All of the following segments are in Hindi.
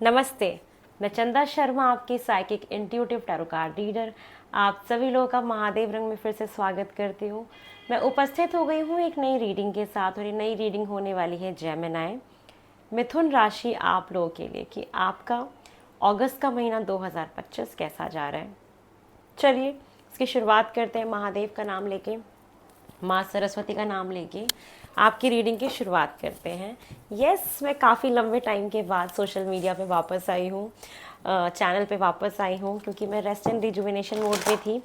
नमस्ते। मैं चंदा शर्मा, आपकी psychic intuitive tarot card reader, आप सभी लोगों का महादेव रंग में फिर से स्वागत करती हूँ। मैं उपस्थित हो गई हूँ एक नई रीडिंग के साथ, और ये नई रीडिंग होने वाली है जेमिनी मिथुन राशि आप लोगों के लिए कि आपका अगस्त का महीना 2025 कैसा जा रहा है। चलिए इसकी शुरुआत करते हैं महादेव का नाम लेके, माँ सरस्वती का नाम लेके आपकी रीडिंग की शुरुआत करते हैं। यस, मैं काफ़ी लंबे टाइम के बाद सोशल मीडिया पे वापस आई हूँ, चैनल पे वापस आई हूँ, क्योंकि मैं रेस्ट एंड रिजुविनेशन मोड पे थी।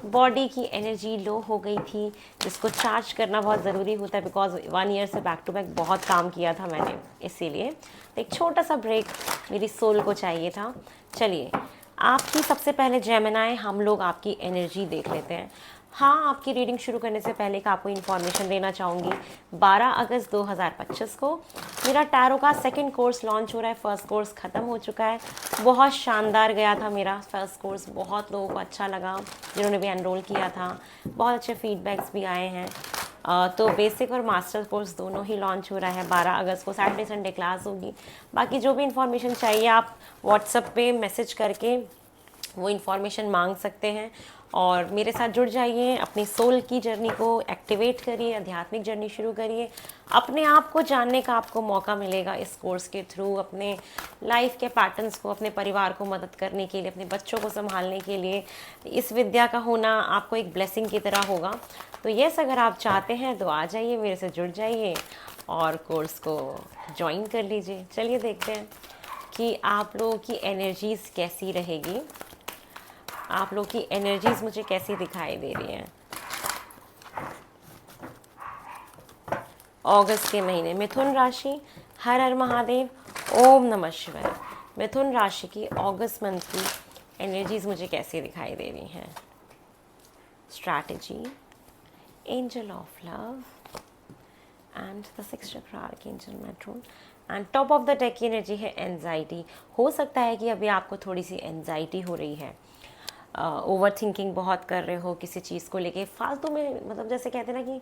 बॉडी की एनर्जी लो हो गई थी, जिसको चार्ज करना बहुत ज़रूरी होता है, बिकॉज 1 ईयर से बैक टू बैक बहुत काम किया था मैंने, इसीलिए तो एक छोटा सा ब्रेक मेरी सोल को चाहिए था। चलिए आपकी सबसे पहले जेमिनी हम लोग आपकी एनर्जी देख लेते हैं। हाँ, आपकी रीडिंग शुरू करने से पहले का आपको इन्फॉर्मेशन देना चाहूँगी। 12 अगस्त 2025 को मेरा टैरो का सेकंड कोर्स लॉन्च हो रहा है। फर्स्ट कोर्स ख़त्म हो चुका है, बहुत शानदार गया था मेरा फर्स्ट कोर्स, बहुत लोगों को अच्छा लगा जिन्होंने भी एनरोल किया था, बहुत अच्छे फीडबैक्स भी आए हैं। तो बेसिक और मास्टर कोर्स दोनों ही लॉन्च हो रहा है। 12 अगस्त को सैटरडे संडे क्लास होगी। बाकी जो भी इन्फॉर्मेशन चाहिए आप व्हाट्सएप पे मैसेज करके वो इन्फॉर्मेशन मांग सकते हैं, और मेरे साथ जुड़ जाइए। अपनी सोल की जर्नी को एक्टिवेट करिए, आध्यात्मिक जर्नी शुरू करिए। अपने आप को जानने का आपको मौका मिलेगा इस कोर्स के थ्रू, अपने लाइफ के पैटर्न्स को, अपने परिवार को मदद करने के लिए, अपने बच्चों को संभालने के लिए इस विद्या का होना आपको एक ब्लेसिंग की तरह होगा। तो यस, अगर आप चाहते हैं तो आ जाइए, मेरे से जुड़ जाइए और कोर्स को ज्वाइन कर लीजिए। चलिए देखते हैं कि आप लोगों की एनर्जीज़ कैसी रहेगी, आप लोग की एनर्जीज मुझे कैसी दिखाई दे रही हैं। अगस्त के महीने मिथुन राशि, हर हर महादेव, ओम नमः शिवाय। मिथुन राशि की अगस्त मंथ की एनर्जीज मुझे कैसी दिखाई दे रही हैं। Strategy, angel of love and the 6 चक्र archangel matron, and top of the deck की एनर्जी है एंजाइटी। हो सकता है कि अभी आपको थोड़ी सी एंजाइटी हो रही है, ओवर थिंकिंग बहुत कर रहे हो किसी चीज़ को लेके, फालतू में, मतलब जैसे कहते हैं ना कि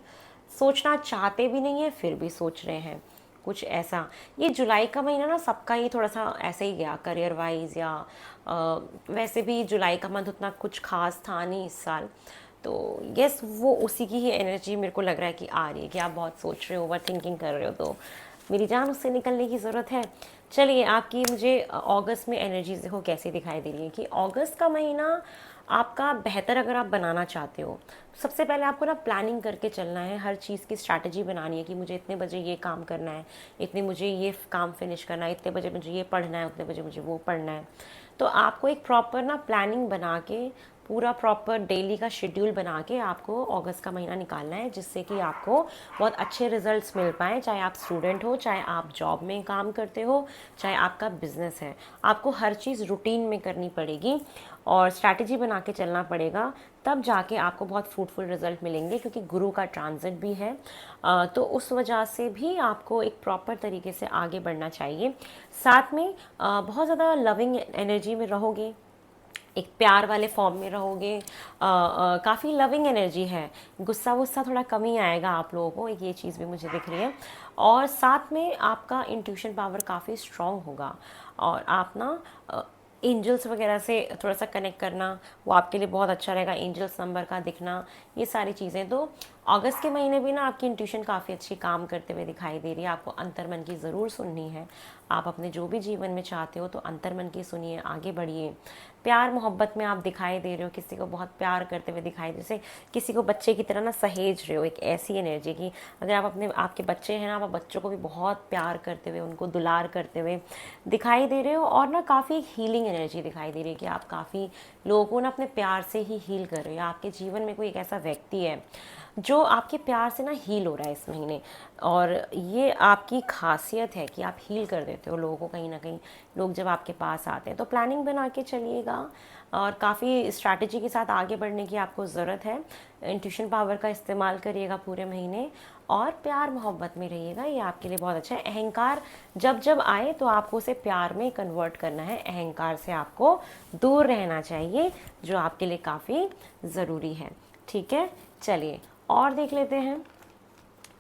सोचना चाहते भी नहीं है फिर भी सोच रहे हैं कुछ ऐसा। ये जुलाई का महीना ना सबका ही थोड़ा सा ऐसे ही गया करियर वाइज, या वैसे भी जुलाई का मंथ उतना कुछ खास था नहीं इस साल। तो यस, वो उसी की ही एनर्जी मेरे को लग रहा है कि आ रही है, कि आप बहुत सोच रहे हो, ओवर थिंकिंग कर रहे हो, तो मेरी जान उससे निकलने की ज़रूरत है। चलिए आपकी मुझे अगस्त में एनर्जीज देखो कैसी दिखाई दे रही है कि अगस्त का महीना आपका बेहतर अगर आप बनाना चाहते हो, सबसे पहले आपको ना प्लानिंग करके चलना है, हर चीज़ की स्ट्रैटेजी बनानी है कि मुझे इतने बजे ये काम करना है, इतने मुझे ये काम फिनिश करना है, इतने बजे मुझे ये पढ़ना है, उतने बजे मुझे वो पढ़ना है। तो आपको एक प्रॉपर ना प्लानिंग बना के, पूरा प्रॉपर डेली का शेड्यूल बना के आपको अगस्त का महीना निकालना है, जिससे कि आपको बहुत अच्छे रिजल्ट्स मिल पाएँ। चाहे आप स्टूडेंट हो, चाहे आप जॉब में काम करते हो, चाहे आपका बिजनेस है, आपको हर चीज़ रूटीन में करनी पड़ेगी और स्ट्रैटेजी बना के चलना पड़ेगा, तब जाके आपको बहुत फ्रूटफुल रिजल्ट मिलेंगे। क्योंकि गुरु का ट्रांजिट भी है, तो उस वजह से भी आपको एक प्रॉपर तरीके से आगे बढ़ना चाहिए। साथ में बहुत ज़्यादा लविंग एनर्जी में रहोगे, एक प्यार वाले फॉर्म में रहोगे, काफ़ी लविंग एनर्जी है, गुस्सा वुस्सा थोड़ा कम ही आएगा आप लोगों को, एक ये चीज़ भी मुझे दिख रही है। और साथ में आपका इंट्यूशन पावर काफ़ी स्ट्रॉन्ग होगा, और आप ना एंजल्स वगैरह से थोड़ा सा कनेक्ट करना वो आपके लिए बहुत अच्छा रहेगा, एंजल्स नंबर का दिखना, ये सारी चीज़ें। तो अगस्त के महीने भी ना आपकी इंट्यूशन काफ़ी अच्छी काम करते हुए दिखाई दे रही है। आपको अंतर्मन की ज़रूर सुननी है, आप अपने जो भी जीवन में चाहते हो तो अंतर्मन की सुनिए, आगे बढ़िए। प्यार मोहब्बत में आप दिखाई दे रहे हो, किसी को बहुत प्यार करते हुए दिखाई, जैसे किसी को बच्चे की तरह ना सहेज रहे हो, एक ऐसी एनर्जी की। अगर आप अपने आपके बच्चे हैं ना, आप बच्चों को भी बहुत प्यार करते हुए, उनको दुलार करते हुए दिखाई दे रहे हो। और ना काफ़ी हीलिंग एनर्जी दिखाई दे रही है कि आप काफ़ी लोगों को ना अपने प्यार से ही हील कर रहे हो। आपके जीवन में कोई एक ऐसा व्यक्ति है जो आपके प्यार से ना हील हो रहा है इस महीने, और ये आपकी खासियत है कि आप हील कर देते हो लोगों को। कहीं ना कहीं लोग जब आपके पास आते हैं तो प्लानिंग बना के चलिएगा, और काफ़ी स्ट्रैटेजी के साथ आगे बढ़ने की आपको ज़रूरत है। इंट्यूशन पावर का इस्तेमाल करिएगा पूरे महीने, और प्यार मोहब्बत में रहिएगा, ये आपके लिए बहुत अच्छा है। अहंकार जब जब आए तो आपको उसे प्यार में कन्वर्ट करना है, अहंकार से आपको दूर रहना चाहिए, जो आपके लिए काफ़ी ज़रूरी है। ठीक है, चलिए और देख लेते हैं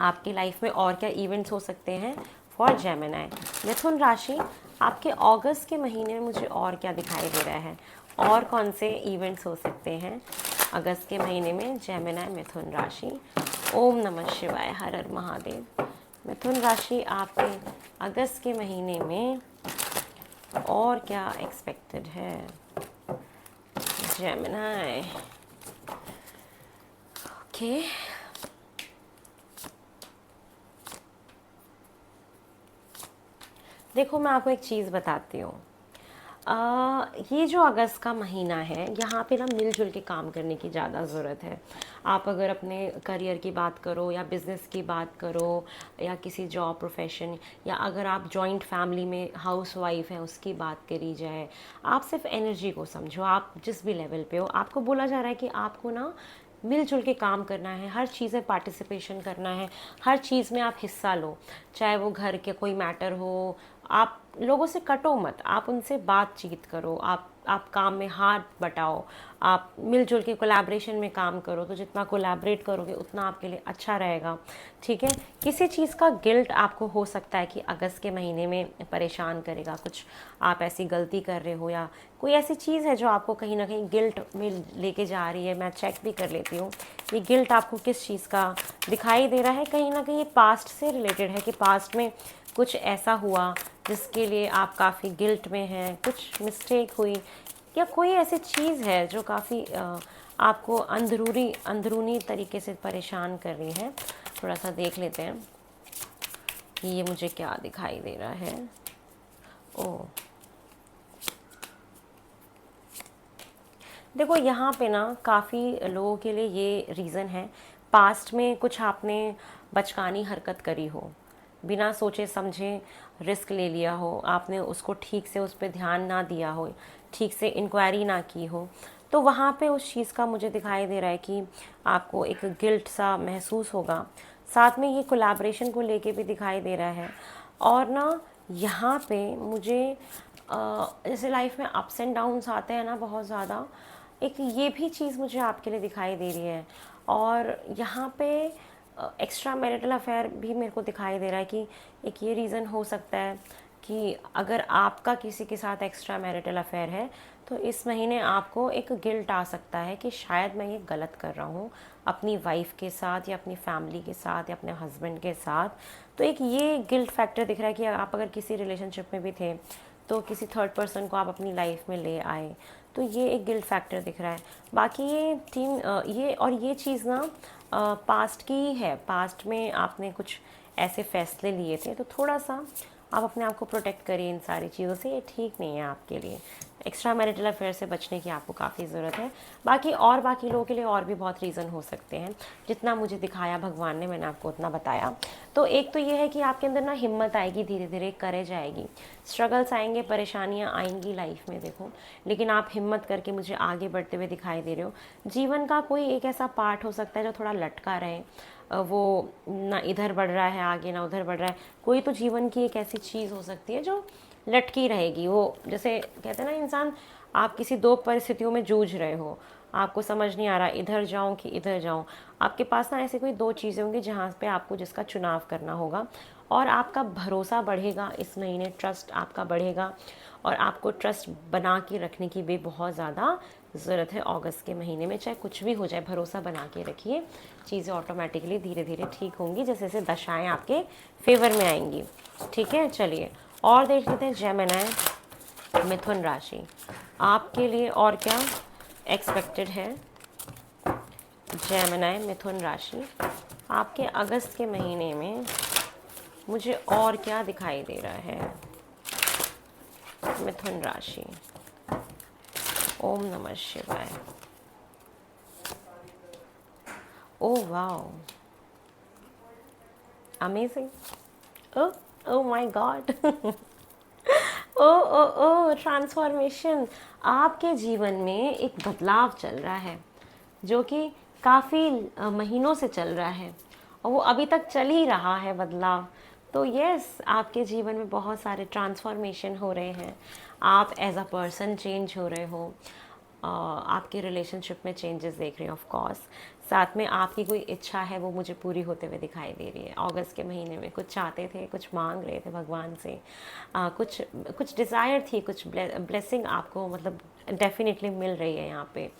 आपकी लाइफ में और क्या इवेंट्स हो सकते हैं फॉर जेमिनी। मिथुन राशि, आपके अगस्त के महीने में मुझे और क्या दिखाई दे रहा है, और कौन से इवेंट्स हो सकते हैं अगस्त के महीने में जेमिनी मिथुन राशि। ओम नमः शिवाय, हर हर महादेव। मिथुन राशि आपके अगस्त के महीने में और क्या एक्सपेक्टेड है जेमिनी। ओके, देखो मैं आपको एक चीज़ बताती हूँ। ये जो अगस्त का महीना है, यहाँ पे ना मिलजुल के काम करने की ज़्यादा ज़रूरत है। आप अगर अपने करियर की बात करो या बिज़नेस की बात करो या किसी जॉब प्रोफेशन, या अगर आप जॉइंट फैमिली में हाउस वाइफ हैं उसकी बात करी जाए, आप सिर्फ एनर्जी को समझो। आप जिस भी लेवल पे हो, आपको बोला जा रहा है कि आपको ना मिलजुल के काम करना है, हर चीज़ में पार्टिसिपेशन करना है, हर चीज़ में आप हिस्सा लो। चाहे वो घर के कोई मैटर हो, आप लोगों से कटो मत, आप उनसे बातचीत करो, आप काम में हाथ बटाओ, आप मिलजुल के कोलैबोरेशन में काम करो। तो जितना कोलैबोरेट करोगे उतना आपके लिए अच्छा रहेगा, ठीक है। किसी चीज़ का गिल्ट आपको हो सकता है कि अगस्त के महीने में परेशान करेगा, कुछ आप ऐसी गलती कर रहे हो या कोई ऐसी चीज़ है जो आपको कहीं ना कहीं गिल्ट में लेके जा रही है। मैं चेक भी कर लेती हूँ ये गिल्ट आपको किस चीज़ का दिखाई दे रहा है। कहीं ना कहीं पास्ट से रिलेटेड है कि पास्ट में कुछ ऐसा हुआ जिसके लिए आप काफ़ी गिल्ट में हैं, कुछ मिस्टेक हुई या कोई ऐसी चीज़ है जो काफ़ी आपको अंदरूनी तरीके से परेशान कर रही है। थोड़ा सा देख लेते हैं कि ये मुझे क्या दिखाई दे रहा है। ओह, देखो यहाँ पे ना काफ़ी लोगों के लिए ये रीज़न है, पास्ट में कुछ आपने बचकानी हरकत करी हो, बिना सोचे समझे रिस्क ले लिया हो, आपने उसको ठीक से उस पर ध्यान ना दिया हो, ठीक से इंक्वायरी ना की हो, तो वहाँ पे उस चीज़ का मुझे दिखाई दे रहा है कि आपको एक गिल्ट सा महसूस होगा। साथ में ये कोलैबोरेशन को लेके भी दिखाई दे रहा है। और ना यहाँ पे मुझे जैसे लाइफ में अप्स एंड डाउन्स आते हैं ना बहुत ज़्यादा, एक ये भी चीज़ मुझे आपके लिए दिखाई दे रही है। और यहाँ पे एक्स्ट्रा मैरिटल अफेयर भी मेरे को दिखाई दे रहा है कि एक ये रीज़न हो सकता है कि अगर आपका किसी के साथ एक्स्ट्रा मैरिटल अफेयर है तो इस महीने आपको एक गिल्ट आ सकता है कि शायद मैं ये गलत कर रहा हूँ अपनी वाइफ के साथ या अपनी फैमिली के साथ या अपने हस्बैंड के साथ। तो एक ये गिल्ट फैक्टर दिख रहा है कि आप अगर किसी रिलेशनशिप में भी थे तो किसी थर्ड पर्सन को आप अपनी लाइफ में ले आए, तो ये एक गिल्ट फैक्टर दिख रहा है। बाकी ये चीज़ ना पास्ट की ही है। पास्ट में आपने कुछ ऐसे फैसले लिए थे, तो थोड़ा सा आप अपने आप को प्रोटेक्ट करिए इन सारी चीज़ों से, ये ठीक नहीं है आपके लिए। एक्स्ट्रा मैरिटल अफेयर से बचने की आपको काफ़ी ज़रूरत है। बाकी लोगों के लिए और भी बहुत रीज़न हो सकते हैं, जितना मुझे दिखाया भगवान ने मैंने आपको उतना बताया। तो एक तो ये है कि आपके अंदर ना हिम्मत आएगी, धीरे धीरे करेज आएगी, स्ट्रगल्स आएंगे, परेशानियाँ आएंगी लाइफ में देखो, लेकिन आप हिम्मत करके मुझे आगे बढ़ते हुए दिखाई दे रहे हो। जीवन का कोई एक ऐसा पार्ट हो सकता है जो थोड़ा लटका रहे, वो ना इधर बढ़ रहा है आगे ना उधर बढ़ रहा है। कोई तो जीवन की एक ऐसी चीज़ हो सकती है जो लटकी रहेगी। वो जैसे कहते हैं ना इंसान, आप किसी दो परिस्थितियों में जूझ रहे हो, आपको समझ नहीं आ रहा इधर जाऊं कि इधर जाऊं। आपके पास ना ऐसे कोई दो चीज़ें होंगी जहाँ पे आपको जिसका चुनाव करना होगा, और आपका भरोसा बढ़ेगा इस महीने, ट्रस्ट आपका बढ़ेगा, और आपको ट्रस्ट बना के रखने की भी बहुत ज़्यादा ज़रूरत है अगस्त के महीने में। चाहे कुछ भी हो जाए, भरोसा बना के रखिए, चीज़ें ऑटोमेटिकली धीरे धीरे ठीक होंगी जैसे जैसे दशाएँ आपके फेवर में आएंगी, ठीक है। चलिए और देख लेते हैं जेमिनी मिथुन राशि आपके लिए और क्या एक्सपेक्टेड है। जेमिनी मिथुन राशि आपके अगस्त के महीने में मुझे और क्या दिखाई दे रहा है। मिथुन राशि, ओम नमः शिवाय। Oh wow, amazing, oh my God. Oh oh oh transformation, आपके जीवन में एक बदलाव चल रहा है जो कि काफ़ी महीनों से चल रहा है, और वो अभी तक चल ही रहा है बदलाव। तो यस, आपके जीवन में बहुत सारे ट्रांसफॉर्मेशन हो रहे हैं, आप एज अ पर्सन चेंज हो रहे हो। आपके रिलेशनशिप में चेंजेस देख रही हूँ ऑफ कोर्स। साथ में आपकी कोई इच्छा है वो मुझे पूरी होते हुए दिखाई दे रही है। अगस्त के महीने में कुछ चाहते थे, कुछ मांग रहे थे भगवान से, कुछ कुछ डिज़ायर थी, कुछ ब्लेसिंग आपको मतलब डेफिनेटली मिल रही है यहाँ पे।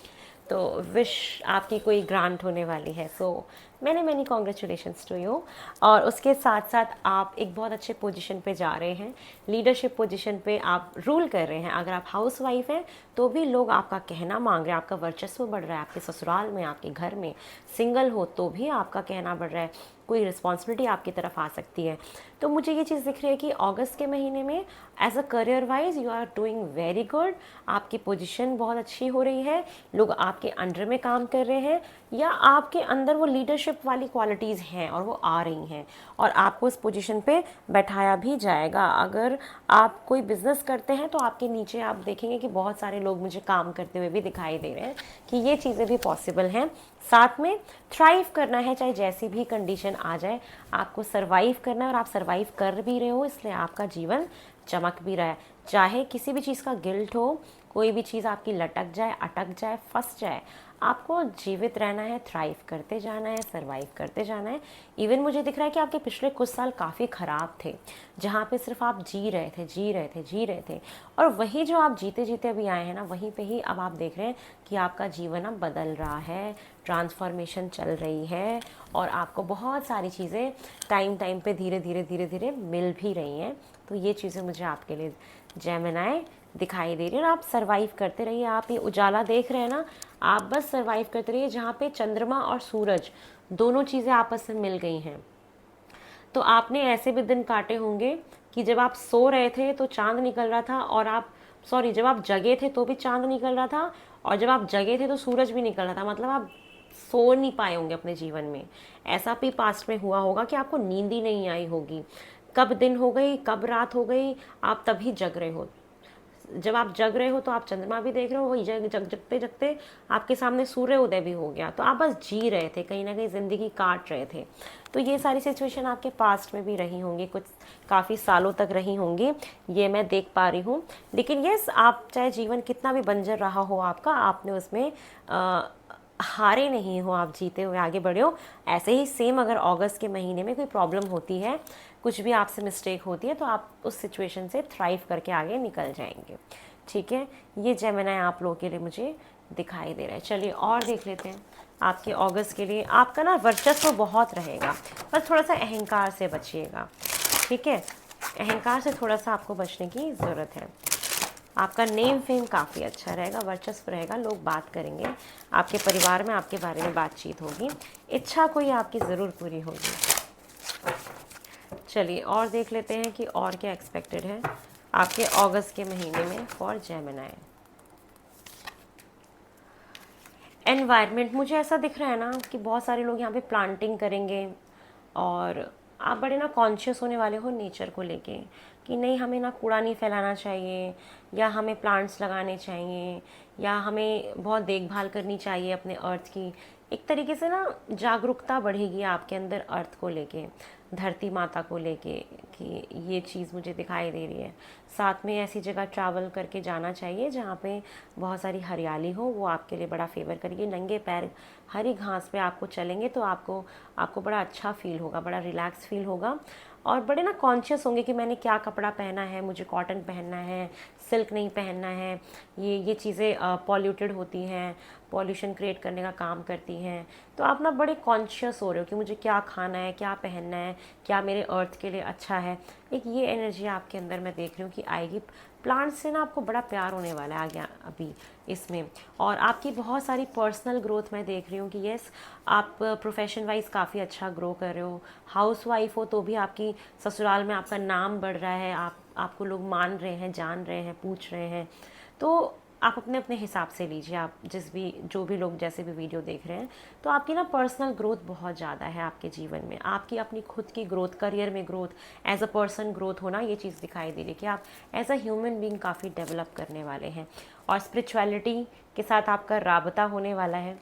तो विश आपकी कोई ग्रांट होने वाली है। So many congratulations to you. और उसके साथ साथ आप एक बहुत अच्छे पोजीशन पे जा रहे हैं, लीडरशिप पोजीशन पे आप रूल कर रहे हैं। अगर आप हाउस वाइफ हैं तो भी लोग आपका कहना मांग रहे हैं, आपका वर्चस्व बढ़ रहा है आपके ससुराल में, आपके घर में। सिंगल हो तो भी आपका कहना बढ़ रहा है, कोई रिस्पॉन्सिबिलिटी आपकी तरफ आ सकती है। तो मुझे ये चीज़ दिख रही है कि अगस्त के महीने में as a career wise you are doing very good. आपकी पोजीशन बहुत अच्छी हो रही है, लोग आपके अंडर में काम कर रहे हैं, या आपके अंदर वो लीडरशिप वाली क्वालिटीज़ हैं और वो आ रही हैं, और आपको उस पोजीशन पे बैठाया भी जाएगा। अगर आप कोई बिज़नेस करते हैं तो आपके नीचे आप देखेंगे कि बहुत सारे लोग मुझे काम करते हुए भी दिखाई दे रहे हैं, कि ये चीज़ें भी पॉसिबल हैं। साथ में थ्राइव करना है, चाहे जैसी भी कंडीशन आ जाए, आपको सरवाइव करना है, और आप सरवाइव कर भी रहे हो, इसलिए आपका जीवन चमक भी रहा है। चाहे किसी भी चीज़ का गिल्ट हो, कोई भी चीज़ आपकी लटक जाए, अटक जाए, फंस जाए, आपको जीवित रहना है, थ्राइव करते जाना है, सरवाइव करते जाना है। इवन मुझे दिख रहा है कि आपके पिछले कुछ साल काफ़ी ख़राब थे, जहाँ पे सिर्फ आप जी रहे थे, जी रहे थे, जी रहे थे, और वही जो आप जीते जीते अभी आए हैं ना, वहीं पे ही अब आप देख रहे हैं कि आपका जीवन अब बदल रहा है, ट्रांसफॉर्मेशन चल रही है, और आपको बहुत सारी चीज़ें टाइम टाइम पे धीरे धीरे धीरे धीरे मिल भी रही हैं। तो ये चीज़ें मुझे आपके लिए जेमिनी दिखाई दे रही है। और आप सरवाइव करते रहिए। आप ये उजाला देख रहे हैं ना, आप बस सरवाइव करते रहिए। जहाँ पे चंद्रमा और सूरज दोनों चीज़ें आपस में मिल गई हैं, तो आपने ऐसे भी दिन काटे होंगे कि जब आप सो रहे थे तो चांद निकल रहा था, और आप जब आप जगे थे तो भी चांद निकल रहा था, और जब आप जगे थे तो सूरज भी निकल रहा था। मतलब आप सो नहीं पाए होंगे अपने जीवन में। ऐसा भी पास्ट में हुआ होगा कि आपको नींद ही नहीं आई होगी, कब दिन हो गई, कब रात हो गई, आप तभी जग रहे हो। जब आप जग रहे हो तो आप चंद्रमा भी देख रहे हो, वही जगते जगते आपके सामने सूर्य उदय भी हो गया। तो आप बस जी रहे थे, कहीं ना कहीं ज़िंदगी काट रहे थे। तो ये सारी सिचुएशन आपके पास्ट में भी रही होंगी, कुछ काफ़ी सालों तक रही होंगी, ये मैं देख पा रही हूँ। लेकिन यस, आप चाहे जीवन कितना भी बंजर रहा हो आपका, आपने उसमें हारे नहीं हो, आप जीते हुए आगे बढ़े हो। ऐसे ही सेम अगर अगस्त के महीने में कोई प्रॉब्लम होती है, कुछ भी आपसे मिस्टेक होती है, तो आप उस सिचुएशन से थ्राइव करके आगे निकल जाएंगे। ठीक है, ये जेमिनी आप लोगों के लिए मुझे दिखाई दे रहा है। चलिए और देख लेते हैं आपके अगस्त के लिए। आपका ना वर्चस्व बहुत रहेगा, पर थोड़ा सा अहंकार से बचिएगा। ठीक है, अहंकार से थोड़ा सा आपको बचने की ज़रूरत है। आपका नेम फेम काफ़ी अच्छा रहेगा, वर्चस्व रहेगा, लोग बात करेंगे, आपके परिवार में आपके बारे में बातचीत होगी, इच्छा कोई आपकी ज़रूर पूरी होगी। चलिए और देख लेते हैं कि और क्या एक्सपेक्टेड है आपके अगस्त के महीने में फॉर जेमिनी। एनवायरनमेंट, मुझे ऐसा दिख रहा है ना कि बहुत सारे लोग यहाँ पे प्लांटिंग करेंगे, और आप बड़े ना कॉन्शियस होने वाले हो नेचर को लेके, कि नहीं हमें ना कूड़ा नहीं फैलाना चाहिए, या हमें प्लांट्स लगाने चाहिए, या हमें बहुत देखभाल करनी चाहिए अपने अर्थ की। एक तरीके से ना जागरूकता बढ़ेगी आपके अंदर अर्थ को लेके, धरती माता को लेके, कि ये चीज़ मुझे दिखाई दे रही है। साथ में ऐसी जगह ट्रैवल करके जाना चाहिए जहाँ पे बहुत सारी हरियाली हो, वो आपके लिए बड़ा फेवर करेगी। नंगे पैर हरी घास पे आपको चलेंगे तो आपको बड़ा अच्छा फील होगा, बड़ा रिलैक्स फील होगा, और बड़े ना कॉन्शियस होंगे कि मैंने क्या कपड़ा पहना है, मुझे कॉटन पहनना है, सिल्क नहीं पहनना है। ये चीज़ें पॉल्यूटेड होती हैं, पॉल्यूशन क्रिएट करने का काम करती हैं। तो आप ना बड़े कॉन्शियस हो रहे हो कि मुझे क्या खाना है, क्या पहनना है, क्या मेरे अर्थ के लिए अच्छा है। एक ये एनर्जी आपके अंदर मैं देख रही हूँ कि आएगी। प्लांट से ना आपको बड़ा प्यार होने वाला है आगे अभी इसमें। और आपकी बहुत सारी पर्सनल ग्रोथ मैं देख रही हूँ कि यस, आप प्रोफेशन वाइज काफ़ी अच्छा ग्रो कर रहे हो। हाउस वाइफ हो तो भी आपकी ससुराल में आपका नाम बढ़ रहा है, आपको लोग मान रहे हैं, जान रहे हैं, पूछ रहे हैं। तो आप अपने अपने हिसाब से लीजिए, आप जो भी लोग जैसे भी वीडियो देख रहे हैं। तो आपकी ना पर्सनल ग्रोथ बहुत ज़्यादा है आपके जीवन में, आपकी अपनी खुद की ग्रोथ, करियर में growth, as a person growth होना, ये चीज़ दिखाई दे रही है कि आप एज अ ह्यूमन बीइंग काफ़ी डेवलप करने वाले हैं। और स्पिरिचुअलिटी के साथ आपका राबता होने वाला है।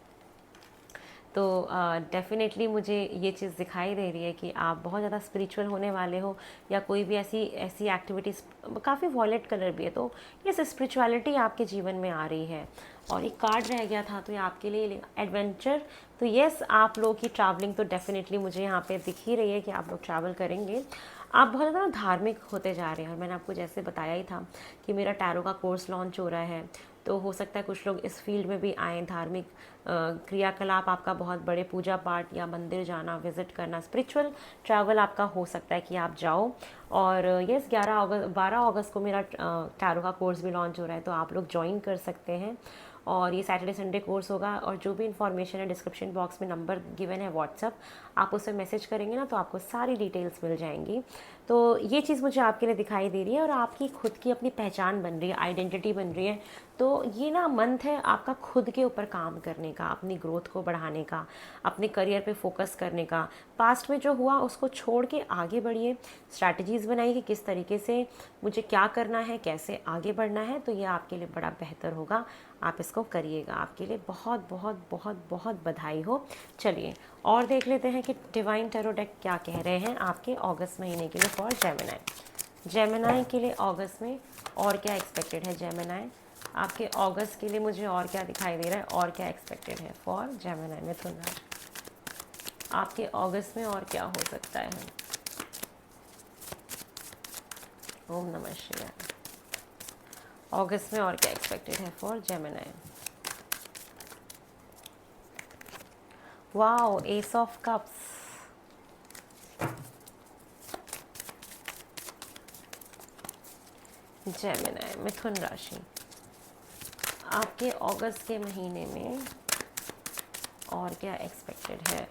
तो डेफ़िनेटली मुझे ये चीज़ दिखाई दे रही है कि आप बहुत ज़्यादा स्पिरिचुअल होने वाले हो, या कोई भी ऐसी ऐसी एक्टिविटीज़, काफ़ी वॉयलेट कलर भी है, तो ये स्पिरिचुअलिटी आपके जीवन में आ रही है। और एक कार्ड रह गया था, तो ये आपके लिए एडवेंचर। तो यस, आप लोगों की ट्रैवलिंग तो डेफ़िनेटली मुझे यहाँ पे दिख ही रही है कि आप लोग ट्रैवल करेंगे। आप बहुत ज़्यादा धार्मिक होते जा रहे हैं, और मैंने आपको जैसे बताया ही था कि मेरा टैरो का कोर्स लॉन्च हो रहा है, तो हो सकता है कुछ लोग इस फील्ड में भी आएँ। धार्मिक क्रियाकलाप आपका बहुत बड़े, पूजा पाठ या मंदिर जाना, विज़िट करना, स्पिरिचुअल ट्रैवल आपका हो सकता है कि आप जाओ। और यस, 12 अगस्त को मेरा टैरो का कोर्स भी लॉन्च हो रहा है, तो आप लोग ज्वाइन कर सकते हैं। और ये सैटरडे संडे कोर्स होगा, और जो भी इन्फॉर्मेशन है डिस्क्रिप्शन बॉक्स में नंबर गिवन है व्हाट्सअप, आप उससे मैसेज करेंगे ना तो आपको सारी डिटेल्स मिल जाएंगी। तो ये चीज़ मुझे आपके लिए दिखाई दे रही है, और आपकी खुद की अपनी पहचान बन रही है, आइडेंटिटी बन रही है। तो ये ना मंथ है आपका खुद के ऊपर काम करने का, अपनी ग्रोथ को बढ़ाने का, अपने करियर पे फोकस करने का। पास्ट में जो हुआ उसको छोड़ के आगे बढ़िए, स्ट्रैटेजीज़ बनाइए कि किस तरीके से मुझे क्या करना है, कैसे आगे बढ़ना है। तो ये आपके लिए बड़ा बेहतर होगा, आप इसको करिएगा। आपके लिए बहुत बहुत बहुत बहुत बधाई हो। चलिए और देख लेते हैं कि डिवाइन टैरो डेक क्या कह रहे हैं आपके अगस्त महीने के लिए फॉर जेमिनी। जेमिनी के लिए अगस्त में और क्या एक्सपेक्टेड है? जेमिनी आपके अगस्त के लिए मुझे और क्या दिखाई दे रहा है, और क्या एक्सपेक्टेड है फॉर जेमिनी? मिथुन राशि आपके अगस्त में और क्या हो सकता है? ओम नमः शिवाय। अगस्त में और क्या एक्सपेक्टेड है for Gemini? Wow, ace of cups. Gemini, मिथुन राशि आपके अगस्त के महीने में और क्या एक्सपेक्टेड है,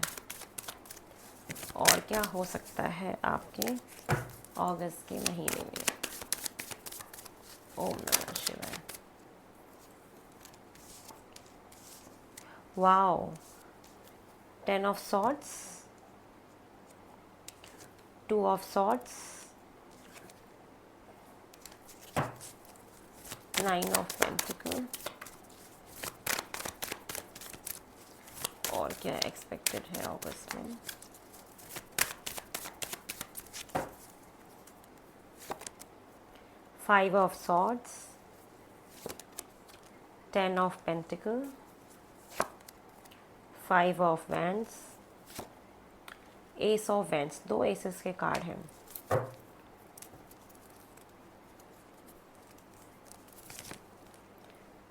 और क्या हो सकता है आपके अगस्त के महीने में? ओम नमः शिवाय। Wow, 10 of swords, 2 of swords, 9 of pentacle, और क्या एक्सपेक्टेड है अगस्त में? 5 of swords, 10 of pentacle, 5 of wands, ace of wands. 2 aces के कार्ड हैं।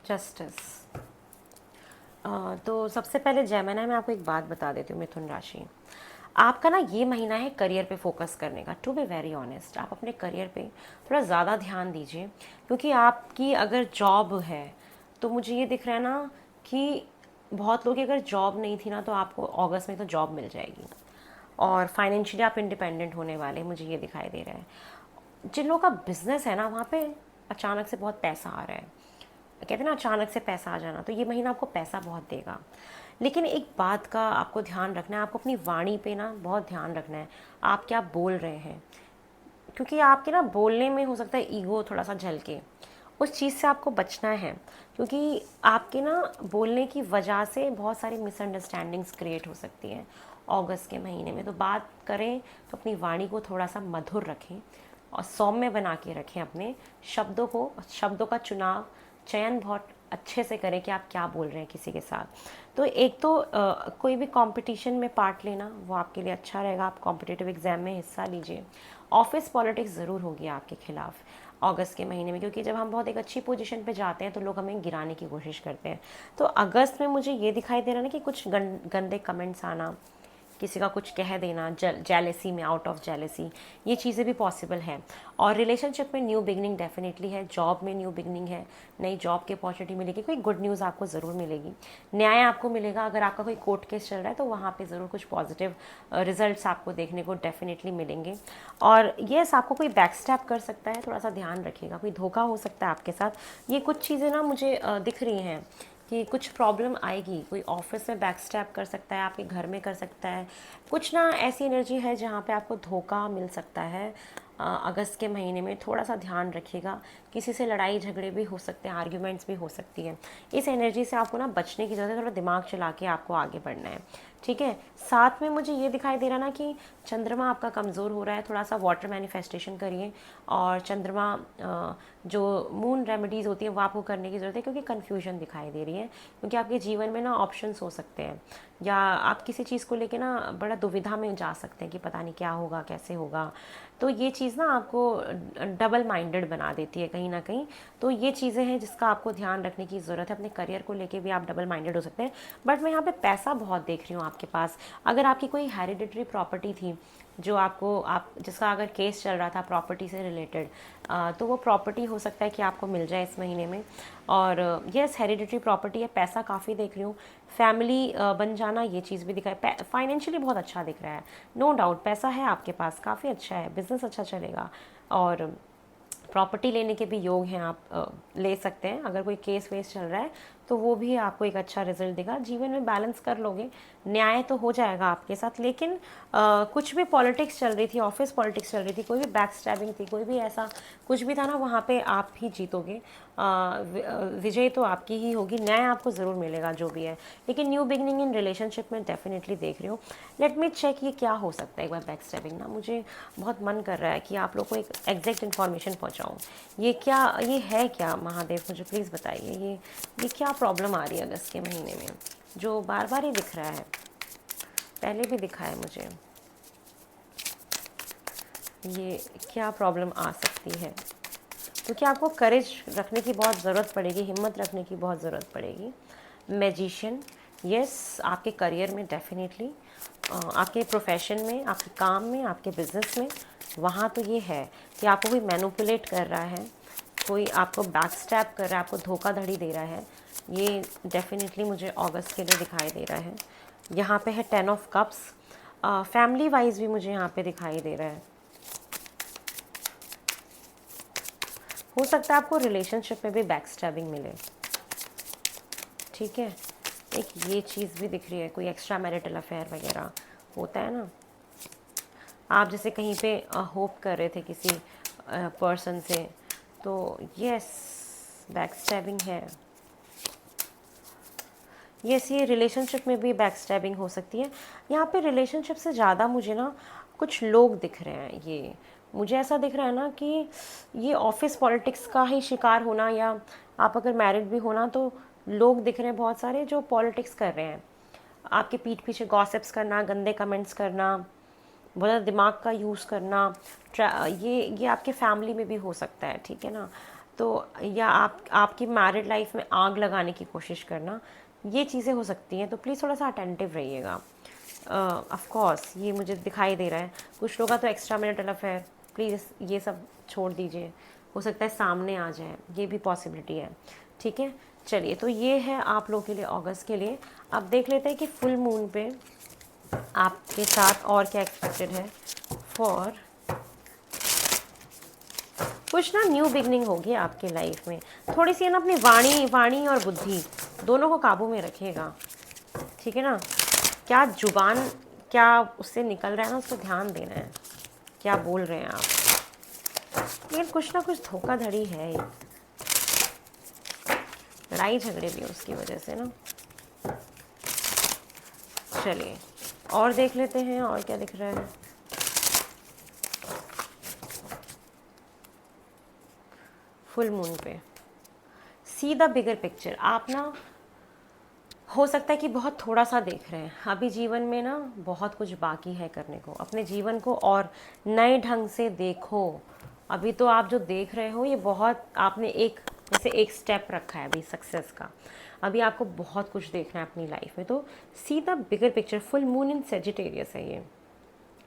जस्टिस। तो सबसे पहले जेमिनी में आपको एक बात बता देती हूँ, मिथुन राशि आपका ना ये महीना है करियर पे फोकस करने का। टू बी वेरी ऑनेस्ट, आप अपने करियर पे थोड़ा ज़्यादा ध्यान दीजिए, क्योंकि आपकी अगर जॉब है तो मुझे ये दिख रहा है ना कि बहुत लोग की अगर जॉब नहीं थी ना तो आपको अगस्त में तो जॉब मिल जाएगी, और फाइनेंशियली आप इंडिपेंडेंट होने वाले, मुझे ये दिखाई दे रहा है। जिन लोगों का बिजनेस है ना, वहाँ पे अचानक से बहुत पैसा आ रहा है, कहते हैं ना अचानक से पैसा आ जाना, तो ये महीना आपको पैसा बहुत देगा। लेकिन एक बात का आपको ध्यान रखना है, आपको अपनी वाणी पे ना बहुत ध्यान रखना है, आप क्या बोल रहे हैं, क्योंकि आपके ना बोलने में हो सकता है ईगो थोड़ा सा झलके, उस चीज़ से आपको बचना है, क्योंकि आपके ना बोलने की वजह से बहुत सारी मिसअंडरस्टैंडिंग्स क्रिएट हो सकती हैं अगस्त के महीने में। तो बात करें तो अपनी वाणी को थोड़ा सा मधुर रखें और सौम्य बना के रखें अपने शब्दों को। शब्दों का चयन बहुत अच्छे से करें कि आप क्या बोल रहे हैं किसी के साथ। तो एक तो कोई भी कंपटीशन में पार्ट लेना वो आपके लिए अच्छा रहेगा, आप कॉम्पिटिटिव एग्ज़ाम में हिस्सा लीजिए। ऑफिस पॉलिटिक्स ज़रूर होगी आपके खिलाफ अगस्त के महीने में, क्योंकि जब हम बहुत एक अच्छी पोजीशन पे जाते हैं तो लोग हमें गिराने की कोशिश करते हैं। तो अगस्त में मुझे ये दिखाई दे रहा है ना कि कुछ गंदे कमेंट्स आना, किसी का कुछ कह देना, जेलेसी में, आउट ऑफ जेलेसी, ये चीज़ें भी पॉसिबल हैं। और रिलेशनशिप में न्यू बिगनिंग डेफिनेटली है, जॉब में न्यू बिगनिंग है, नई जॉब की अपॉर्चुनिटी मिलेगी, कोई गुड न्यूज़ आपको ज़रूर मिलेगी, न्याय आपको मिलेगा। अगर आपका कोई कोर्ट केस चल रहा है तो वहाँ पे ज़रूर कुछ पॉजिटिव रिजल्ट्स आपको देखने को डेफिनेटली मिलेंगे। और येस, आपको कोई बैकस्टैप कर सकता है, थोड़ा सा ध्यान रखिएगा, कोई धोखा हो सकता है आपके साथ। ये कुछ चीज़ें ना मुझे दिख रही हैं कि कुछ प्रॉब्लम आएगी, कोई ऑफिस में बैकस्टैप कर सकता है, आपके घर में कर सकता है, कुछ ना ऐसी एनर्जी है जहाँ पे आपको धोखा मिल सकता है। अगस्त के महीने में थोड़ा सा ध्यान रखिएगा, किसी से लड़ाई झगड़े भी हो सकते हैं, आर्ग्यूमेंट्स भी हो सकती है। इस एनर्जी से आपको ना बचने की ज़रूरत है, थोड़ा दिमाग चला के आपको आगे बढ़ना है। ठीक है। साथ में मुझे ये दिखाई दे रहा ना कि चंद्रमा आपका कमज़ोर हो रहा है, थोड़ा सा वाटर मैनिफेस्टेशन करिए। और चंद्रमा जो मून रेमेडीज़ होती हैं वो आपको करने की ज़रूरत है, क्योंकि कन्फ्यूजन दिखाई दे रही है। क्योंकि आपके जीवन में ना ऑप्शंस हो सकते हैं, या आप किसी चीज़ को लेके ना बड़ा दुविधा में जा सकते हैं कि पता नहीं क्या होगा, कैसे होगा। तो ये चीज़ ना आपको डबल माइंडेड बना देती है कहीं ना कहीं। तो ये चीज़ें हैं जिसका आपको ध्यान रखने की ज़रूरत है। अपने करियर को लेके भी आप डबल माइंडेड हो सकते हैं। बट मैं यहाँ पे पैसा बहुत देख रही हूँ आपके पास। अगर आपकी कोई हेरिडिटरी प्रॉपर्टी थी जो आप जिसका अगर केस चल रहा था प्रॉपर्टी से रिलेटेड, तो वो प्रॉपर्टी हो सकता है कि आपको मिल जाए इस महीने में। और यस, हेरिडिटरी प्रॉपर्टी है, पैसा काफ़ी देख रही हूँ। फैमिली बन जाना, ये चीज़ भी दिखा है। फाइनेंशियली बहुत अच्छा दिख रहा है, नो डाउट। पैसा है आपके पास, काफ़ी अच्छा है, बिजनेस अच्छा चलेगा। और प्रॉपर्टी लेने के भी योग हैं, आप ले सकते हैं। अगर कोई केस वेस चल रहा है तो वो भी आपको एक अच्छा रिजल्ट देगा। जीवन में बैलेंस कर लोगे, न्याय तो हो जाएगा आपके साथ। लेकिन कुछ भी पॉलिटिक्स चल रही थी, ऑफिस पॉलिटिक्स चल रही थी, कोई भी बैक स्टैबिंग थी, कोई भी ऐसा कुछ भी था ना, वहाँ पे आप ही जीतोगे। विजय तो आपकी ही होगी, न्याय आपको ज़रूर मिलेगा जो भी है। लेकिन न्यू बिगनिंग इन रिलेशनशिप में डेफिनेटली देख रही हूँ। लेट मी चेक ये क्या हो सकता है एक बार। बैक स्टैबिंग ना, मुझे बहुत मन कर रहा है कि आप लोग को एक एग्जैक्ट इन्फॉर्मेशन पहुँचाऊँ। ये क्या, ये है क्या महादेव, मुझे प्लीज़ बताइए। ये क्या प्रॉब्लम आ रही है अगस्त के महीने में, जो बार बार ही दिख रहा है, पहले भी दिखा है मुझे। ये क्या प्रॉब्लम आ सकती है? क्योंकि आपको करेज रखने की बहुत ज़रूरत पड़ेगी, हिम्मत रखने की बहुत ज़रूरत पड़ेगी। मैजिशियन, यस, आपके करियर में डेफिनेटली, आपके प्रोफेशन में, आपके काम में, आपके बिजनेस में, वहाँ तो ये है कि आपको कोई मैनिपुलेट कर रहा है, कोई आपको बैक स्टैप कर रहा है, आपको धोखाधड़ी दे रहा है। ये डेफिनेटली मुझे अगस्त के लिए दिखाई दे रहा है। यहाँ पे है 10 ऑफ कप्स। फैमिली वाइज भी मुझे यहाँ पे दिखाई दे रहा है। हो सकता है आपको रिलेशनशिप में भी बैक स्टैबिंग मिले, ठीक है। एक ये चीज़ भी दिख रही है, कोई एक्स्ट्रा मैरिटल अफेयर वगैरह होता है ना, आप जैसे कहीं पे होप कर रहे थे किसी पर्सन से, तो यस, बैक स्टैबिंग है। यस, ये रिलेशनशिप में भी बैक स्टैबिंग हो सकती है। यहाँ पे रिलेशनशिप से ज़्यादा मुझे ना कुछ लोग दिख रहे हैं। ये मुझे ऐसा दिख रहा है ना कि ये ऑफिस पॉलिटिक्स का ही शिकार होना, या आप अगर मैरिड भी होना तो लोग दिख रहे हैं बहुत सारे जो पॉलिटिक्स कर रहे हैं, आपके पीठ पीछे गॉसिप्स करना, गंदे कमेंट्स करना, बहुत ज़्यादा दिमाग का यूज़ करना। ये आपके फैमिली में भी हो सकता है, ठीक है ना। तो या आपकी मैरिड लाइफ में आग लगाने की कोशिश करना, ये चीज़ें हो सकती हैं। तो प्लीज़ थोड़ा सा अटेंटिव रहिएगा। ऑफ कोर्स ये मुझे दिखाई दे रहा है, कुछ लोग का तो एक्स्ट्रा मैरिटल अफेयर, प्लीज़ ये सब छोड़ दीजिए। हो सकता है सामने आ जाए, ये भी पॉसिबिलिटी है, ठीक है। चलिए, तो ये है आप लोगों के लिए अगस्त के लिए। अब देख लेते हैं कि फुल मून पे आपके साथ और क्या एक्सपेक्टेड है। फॉर कुछ ना न्यू बिगनिंग होगी आपके लाइफ में। थोड़ी सी ना अपनी वाणी और बुद्धि दोनों को काबू में रखिएगा, ठीक है ना। क्या जुबान, क्या उससे निकल रहा है ना, उस पर ध्यान देना है, क्या बोल रहे हैं आप। लेकिन कुछ ना कुछ धोखाधड़ी है, लड़ाई झगड़े भी उसकी वजह से ना। चलिए और देख लेते हैं और क्या दिख रहा है। फुल मून पे सी द बिगर पिक्चर। आप ना हो सकता है कि बहुत थोड़ा सा देख रहे हैं अभी, जीवन में ना बहुत कुछ बाकी है करने को। अपने जीवन को और नए ढंग से देखो। अभी तो आप जो देख रहे हो ये बहुत, आपने एक जैसे एक स्टेप रखा है अभी सक्सेस का। अभी आपको बहुत कुछ देखना है अपनी लाइफ में। तो see the bigger picture. Full moon in Sagittarius है ये।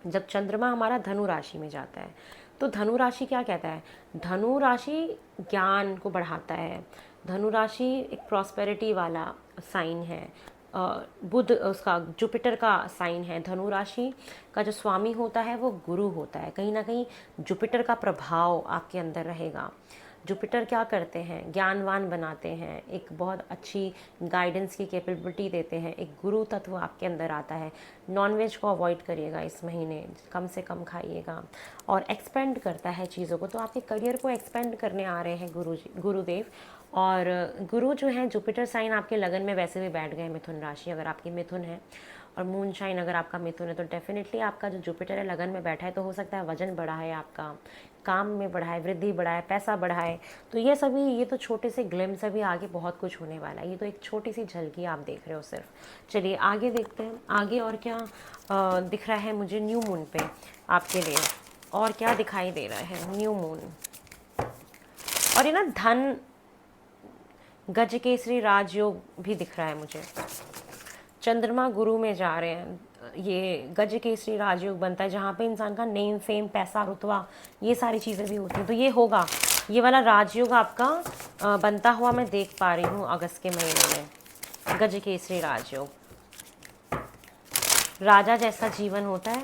जब चंद्रमा हमारा धनु राशि में जाता है, तो धनु राशि क्या कहता है? धनु राशि ज्ञान को बढ़ाता है। धनु राशि एक प्रॉस्पेरिटी वाला साइन है। बुध उसका जुपिटर का साइन है। धनु राशि का जो स्वामी होता है वो गुरु होता है। कहीं ना कहीं जुपिटर का प्रभाव आपके अंदर रहेगा। जुपिटर क्या करते हैं? ज्ञानवान बनाते हैं, एक बहुत अच्छी गाइडेंस की कैपेबिलिटी देते हैं। एक गुरु तत्व आपके अंदर आता है। नॉनवेज को अवॉइड करिएगा इस महीने, कम से कम खाइएगा। और एक्सपेंड करता है चीज़ों को, तो आपके करियर को एक्सपेंड करने आ रहे हैं गुरुदेव। और गुरु जो है जुपिटर साइन आपके लगन में वैसे भी बैठ गए, मिथुन राशि अगर आपकी मिथुन है। और मून शाइन अगर आपका मिथुन है तो डेफिनेटली आपका जो जुपिटर है लगन में बैठा है, तो हो सकता है वजन बढ़ा है आपका, काम में बढ़ाए, वृद्धि बढ़ाए, पैसा बढ़ाए। तो ये सभी, ये तो छोटे से ग्लिम्स अभी आगे बहुत कुछ होने वाला है, ये तो एक छोटी सी झलकी आप देख रहे हो सिर्फ। चलिए आगे देखते हैं, आगे और क्या दिख रहा है मुझे न्यू मून पे आपके लिए, और क्या दिखाई दे रहा है न्यू मून। और ये ना धन गज केसरी राजयोग भी दिख रहा है मुझे, चंद्रमा गुरु में जा रहे हैं, ये गज केसरी राजयोग बनता है जहाँ पे इंसान का नेम, फेम, पैसा, रुतबा, ये सारी चीज़ें भी होती हैं। तो ये होगा, ये वाला राजयोग आपका बनता हुआ मैं देख पा रही हूँ अगस्त के महीने में, गज केसरी राजयोग। राजा जैसा जीवन होता है,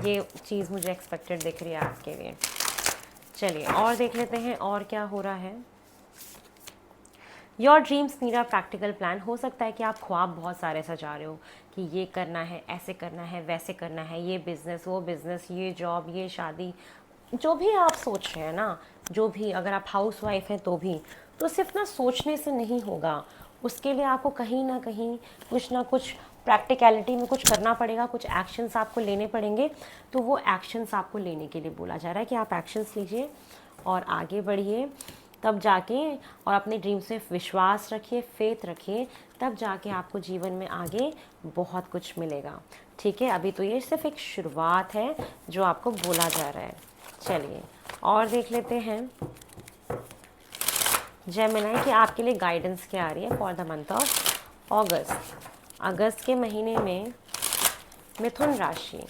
ये चीज़ मुझे एक्सपेक्टेड दिख रही है आपके लिए। चलिए और देख लेते हैं और क्या हो रहा है। Your dreams need a practical plan. हो सकता है कि आप ख्वाब बहुत सारे सजा रहे हो कि ये करना है, ऐसे करना है, वैसे करना है, ये बिज़नेस, वो बिज़नेस, ये जॉब, ये शादी, जो भी आप सोच रहे हैं ना, जो भी, अगर आप हाउस वाइफ हैं तो भी, तो सिर्फ ना सोचने से नहीं होगा, उसके लिए आपको कहीं ना कहीं कुछ ना कुछ प्रैक्टिकलिटी में कुछ करना पड़ेगा, कुछ एक्शंस आपको लेने पड़ेंगे। तो वो एक्शंस आपको लेने के लिए बोला जा रहा है कि आप एक्शंस लीजिए और आगे बढ़िए, तब जाके, और अपने ड्रीम्स में विश्वास रखिए, फेथ रखिए, तब जाके आपको जीवन में आगे बहुत कुछ मिलेगा। ठीक है, अभी तो ये सिर्फ एक शुरुआत है जो आपको बोला जा रहा है। चलिए और देख लेते हैं जेमिनी कि आपके लिए गाइडेंस क्या आ रही है for the month of August. अगस्त के महीने में मिथुन राशि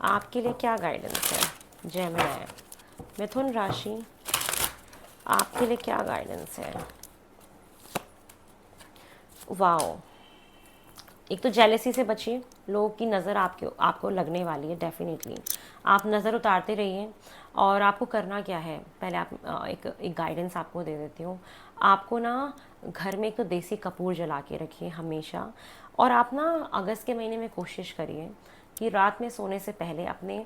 आपके लिए क्या गाइडेंस है। जेमिनी, मिथुन राशि आपके लिए क्या गाइडेंस है। वाओ, एक तो जेलेसी से बचिए, लोगों की नज़र आपको लगने वाली है डेफिनेटली, आप नज़र उतारते रहिए। और आपको करना क्या है, पहले आप एक गाइडेंस आपको दे देती हूँ। आपको ना घर में एक तो देसी कपूर जला के रखिए हमेशा, और आप ना अगस्त के महीने में कोशिश करिए कि रात में सोने से पहले अपने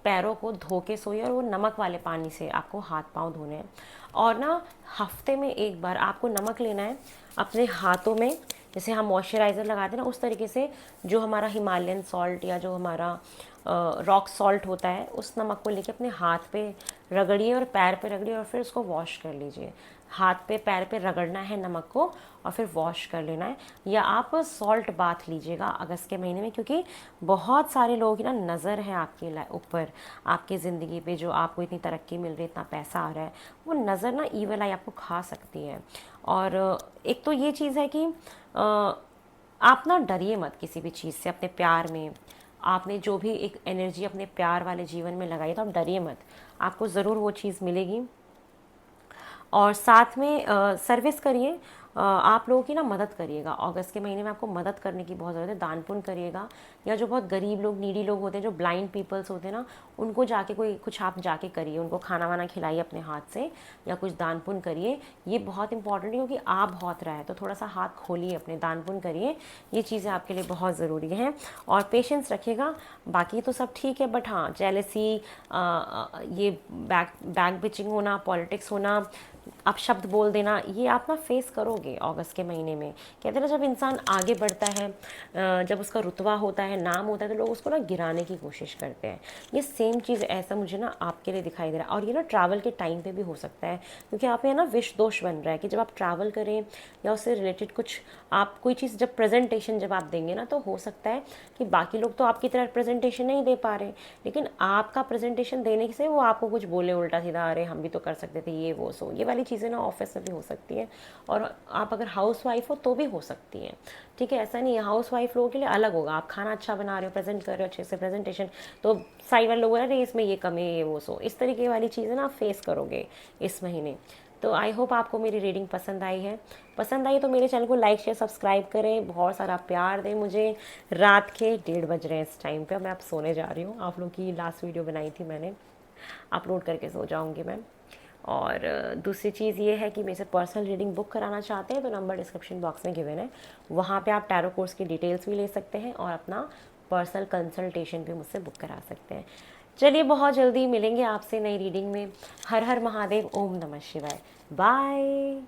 पैरों को धो के सोइए, और वो नमक वाले पानी से आपको हाथ पांव धोने हैं। और ना हफ्ते में एक बार आपको नमक लेना है अपने हाथों में, जैसे हम मॉइस्चराइज़र लगाते हैं ना, उस तरीके से जो हमारा हिमालयन सॉल्ट या जो हमारा रॉक सॉल्ट होता है, उस नमक को लेके अपने हाथ पे रगड़िए और पैर पे रगड़िए, और फिर उसको वॉश कर लीजिए। हाथ पे पैर पे रगड़ना है नमक को और फिर वॉश कर लेना है। या आप सॉल्ट बाथ लीजिएगा अगस्त के महीने में, क्योंकि बहुत सारे लोगों की ना नज़र है आपके ऊपर, आपकी ज़िंदगी पे, जो आपको इतनी तरक्की मिल रही है, इतना पैसा आ रहा है, वो नज़र ना ईवल आई आपको खा सकती है। और एक तो ये चीज़ है कि आप ना डरिए मत किसी भी चीज़ से। अपने प्यार में आपने जो भी एक एनर्जी अपने प्यार वाले जीवन में लगाई, तो आप डरिए मत, आपको ज़रूर वो चीज़ मिलेगी। और साथ में सर्विस करिए, आप लोगों की ना मदद करिएगा। अगस्त के महीने में आपको मदद करने की बहुत ज़रूरत है, दान पुण्य करिएगा। या जो बहुत गरीब लोग, नीडी लोग होते हैं, जो ब्लाइंड पीपल्स होते हैं ना, उनको जाके कोई कुछ आप जाके करिए, उनको खाना वाना खिलाइए अपने हाथ से, या कुछ दान पुण्य करिए। ये बहुत इंपॉर्टेंट है, क्योंकि आप बहुत रहा है तो थोड़ा सा हाथ खोलिए अपने, दान पुण्य करिए, ये चीज़ें आपके लिए बहुत ज़रूरी हैं। और पेशेंस रखिएगा, बाकी तो सब ठीक है। बट हाँ, जेलसी, ये बैक बिचिंग होना, पॉलिटिक्स होना, आप शब्द बोल देना, ये आप ना फेस करोगे अगस्त के महीने में। कहते हैं ना, जब इंसान आगे बढ़ता है, जब उसका रुतबा होता है, नाम होता है, तो लोग उसको ना गिराने की कोशिश करते हैं। ये सेम चीज़ ऐसा मुझे ना आपके लिए दिखाई दे रहा है। और ये ना ट्रैवल के टाइम पे भी हो सकता है, क्योंकि आप यहाँ ना विष दोष बन रहा है कि जब आप ट्रैवल करें या उससे रिलेटेड कुछ आप कोई चीज़ जब प्रेजेंटेशन जब आप देंगे ना, तो हो सकता है कि बाकी लोग तो आपकी तरह प्रेजेंटेशन नहीं दे पा रहे, लेकिन आपका प्रेजेंटेशन देने से वो आपको कुछ बोले उल्टा सीधा, अरे हम भी तो कर सकते थे, ये वो सो, ये वाली चीज़ें ना ऑफिस में भी हो सकती है। और आप अगर हाउस वाइफ हो तो भी हो सकती हैं। ठीक है, ऐसा नहीं है, हाउस वाइफ लोगों के लिए अलग होगा। आप खाना अच्छा बना रहे हो, प्रेजेंट कर रहे हो अच्छे से प्रेजेंटेशन, तो साइड वाले लोग अरे इसमें ये कमी है, ये वो सो, इस तरीके वाली चीज़ें ना आप फेस करोगे इस महीने। तो आई होप आपको मेरी रीडिंग पसंद आई है। पसंद आई तो मेरे चैनल को लाइक शेयर सब्सक्राइब करें, बहुत सारा प्यार दें मुझे। रात के 1:30 बज रहे हैं इस टाइम पे, मैं अब सोने जा रही हूँ। आप लोग की लास्ट वीडियो बनाई थी मैंने, अपलोड करके सो जाऊँगी मैं। और दूसरी चीज़ ये है कि मेरे से पर्सनल रीडिंग बुक कराना चाहते हैं तो नंबर डिस्क्रिप्शन बॉक्स में गिवन है, वहाँ पे आप टैरो कोर्स की डिटेल्स भी ले सकते हैं और अपना पर्सनल कंसल्टेशन भी मुझसे बुक करा सकते हैं। चलिए, बहुत जल्दी मिलेंगे आपसे नई रीडिंग में। हर हर महादेव, ओम नमः शिवाय, बाय।